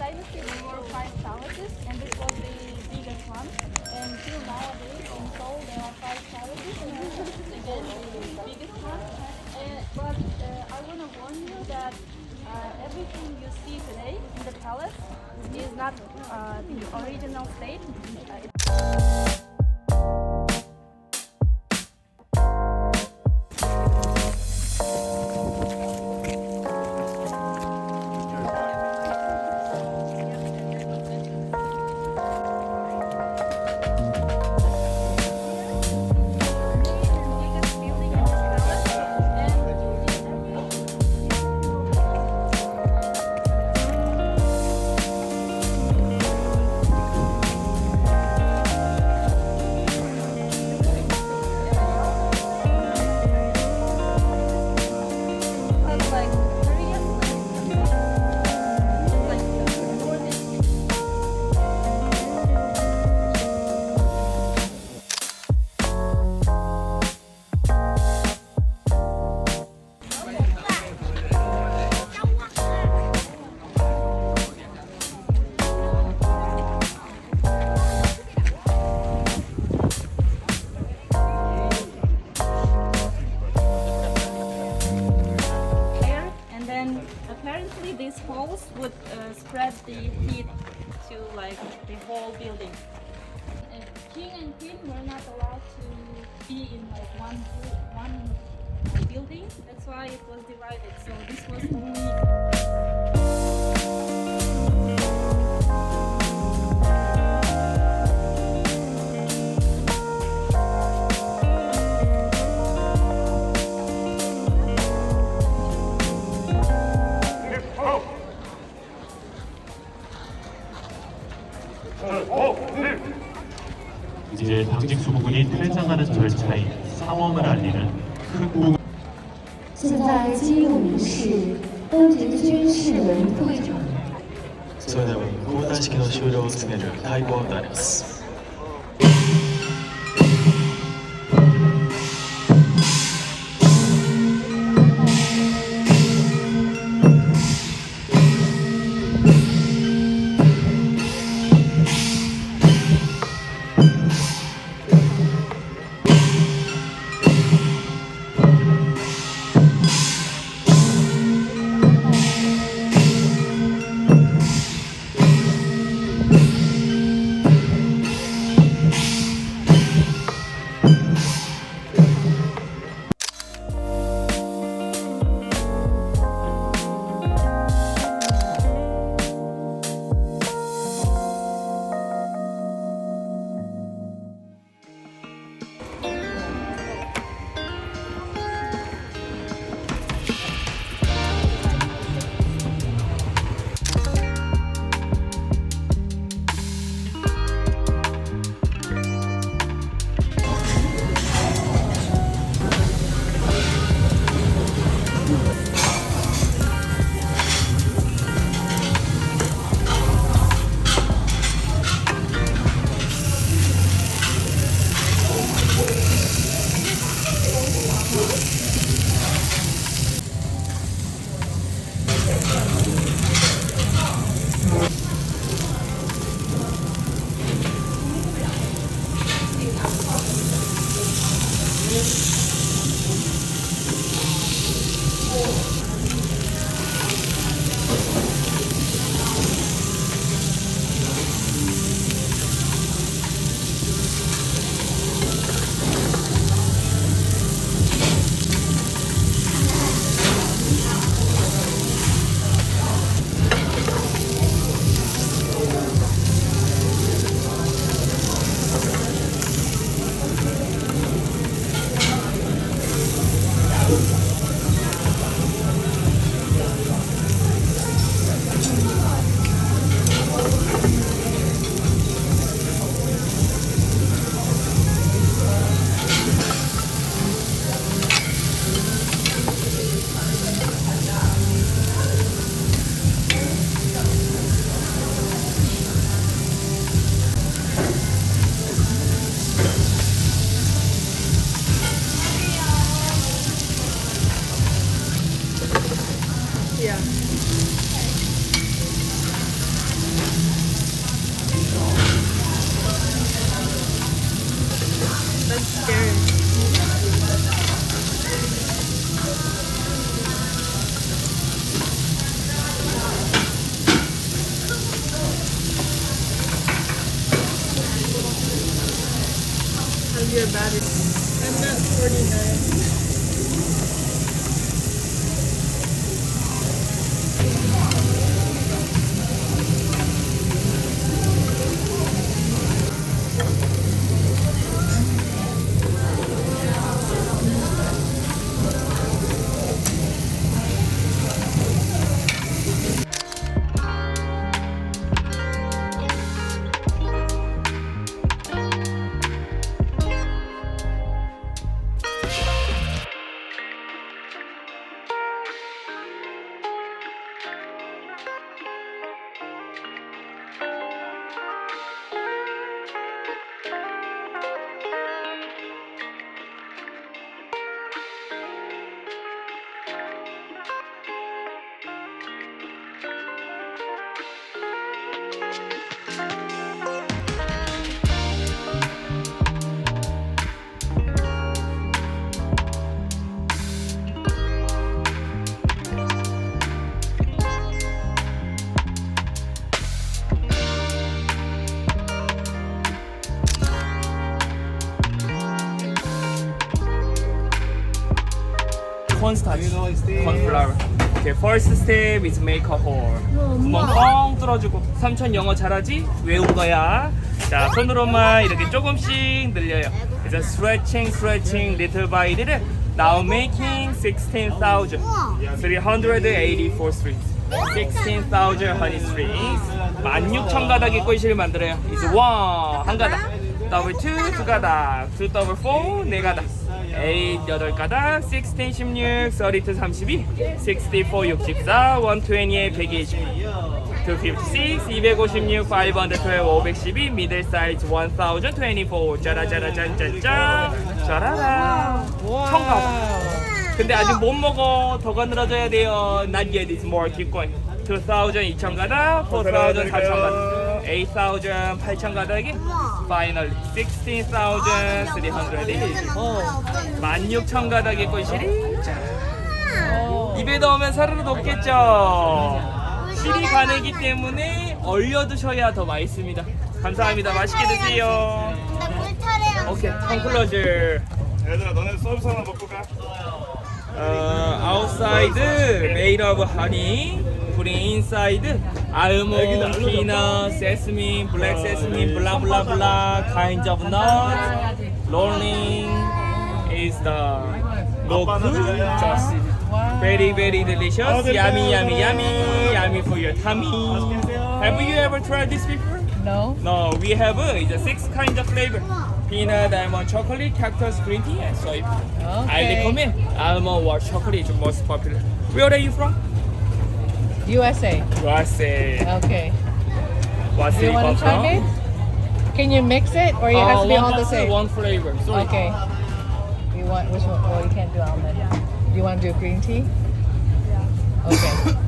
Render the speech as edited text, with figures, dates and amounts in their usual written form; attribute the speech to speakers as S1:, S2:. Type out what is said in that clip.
S1: dynasty there were five palaces, and this was the biggest one. And till nowadays in Seoul there are five palaces, and this is again the biggest one. But I want to warn you that everything you see today in the palace is not the original state. Apparently these holes would spread the heat to like the whole building. King and queen were not allowed to be in like one building. That's why it was divided. So this was only.
S2: 이제 당직 수부군이 퇴장하는 절차인 상엄을 알리는 큰 공을
S3: 现在进入仪式，东京军事人会场。
S4: それでは交代式の終了を告げる太鼓を鳴ります。
S5: your battery. I'm not 49.
S6: cornstarch, corn flour. Okay, first step is make a hole. 구멍 뻥 뚫어주고. 삼촌 영어 잘하지? 외운 거야. 자, 손으로만 이렇게 조금씩 늘려요. It's stretching, little by little. Now making 16,384 streets. 16,000 honey streets. 16,000가닥의 꽃을 만들어요. It's one, 한 가닥. Double two, 두 가닥. Two double four, 네 가닥. 8, 8가닥, 16, 16, 32, 32, 64, 64, 128, 120, 256, 256, 512, 512, middle size 1024, 짜라짜라 짠짠짠, 짜라라. 청가닥. 근데 아직 못 먹어. 더 늘어져야 돼요. Not yet, it's more. Keep going. 2,000, 2,000가닥, 4,000, 4,000가닥, 8,000, 8,000가닥이 finally 16,380. 16,000가닥의 꽃실이 입에 넣으면 사르르 녹겠죠. 실이 가늘기 때문에 얼려두셔야 더 맛있습니다. 감사합니다. 맛있게 드세요. 오케이, 컴클로즈.
S7: 얘들아 너네 서비스 하나 먹고 가.
S6: outside made of honey, put inside almond, peanut, sesame, black sesame, blah blah blah kinds of nuts. Rolling is the local juice. Very very delicious, yummy yummy yummy yummy for your tummy. Have you ever tried this before?
S5: No.
S6: No, we have it's a 6 kinds of flavor. Peanut, almond, chocolate, cactus, green tea, and soy. I recommend almond or chocolate is most popular. Where are you from?
S5: USA.
S6: USA.
S5: Okay.
S6: What
S5: Do
S6: city
S5: you want
S6: come
S5: to try
S6: from?
S5: it? Can you mix it, or it has to be all the same?
S6: One flavor. Sorry.
S5: Okay. You want which one? Oh, you can't do almond. Do you want to do green tea? Yeah. Okay.